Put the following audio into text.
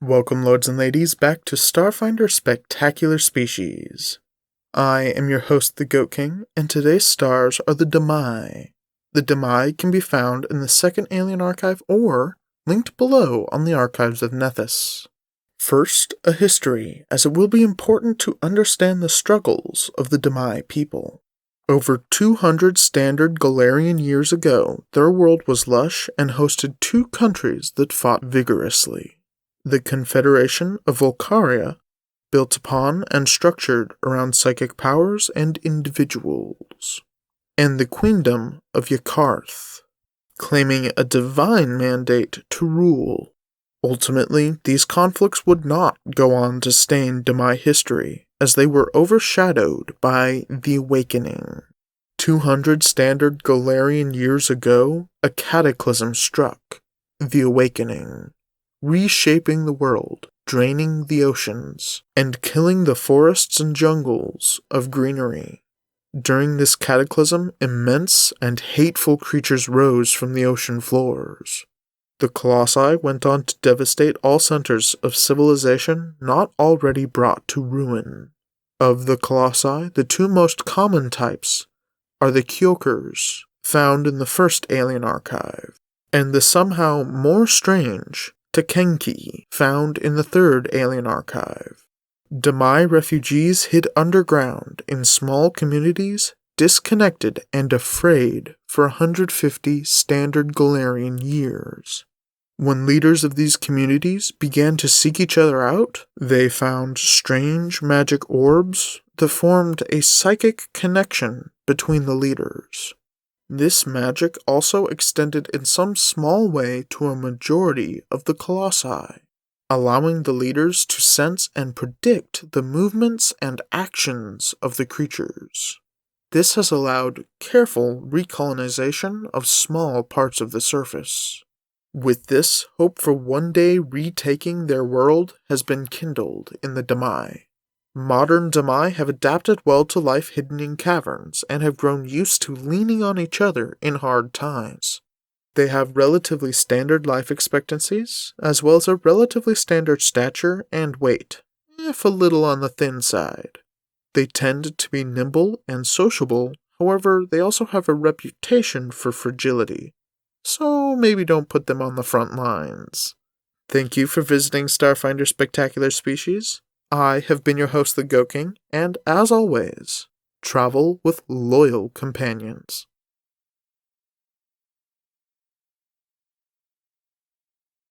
Welcome, lords and ladies, back to Starfinder Spectacular Species. I am your host, the Goat King, and today's stars are the Damai. The Damai can be found in the Second Alien Archive or linked below on the Archives of Nethys. First, a history, as it will be important to understand the struggles of the Damai people. Over 200 standard Galarian years ago, their world was lush and hosted two countries that fought vigorously. The Confederation of Volcaria, built upon and structured around psychic powers and individuals, and the Queendom of Yakarth, claiming a divine mandate to rule. Ultimately, these conflicts would not go on to stain Damai history, as they were overshadowed by the Awakening. 200 standard Galarian years ago, a cataclysm struck, the Awakening, reshaping the world, draining the oceans, and killing the forests and jungles of greenery. During this cataclysm, immense and hateful creatures rose from the ocean floors. The Colossi went on to devastate all centers of civilization not already brought to ruin. Of the Colossi, the two most common types are the Kyokers, found in the first Alien Archive, and the somehow more strange Takenki, found in the third Alien Archive. Damai refugees hid underground in small communities, disconnected and afraid for 150 standard Galarian years. When leaders of these communities began to seek each other out, they found strange magic orbs that formed a psychic connection between the leaders. This magic also extended in some small way to a majority of the Colossi, allowing the leaders to sense and predict the movements and actions of the creatures. This has allowed careful recolonization of small parts of the surface. With this, hope for one day retaking their world has been kindled in the Damai. Modern Damai have adapted well to life hidden in caverns and have grown used to leaning on each other in hard times. They have relatively standard life expectancies, as well as a relatively standard stature and weight, if a little on the thin side. They tend to be nimble and sociable, however, they also have a reputation for fragility, so maybe don't put them on the front lines. Thank you for visiting Starfinder Spectacular Species. I have been your host, the Goat King, and as always, travel with loyal companions.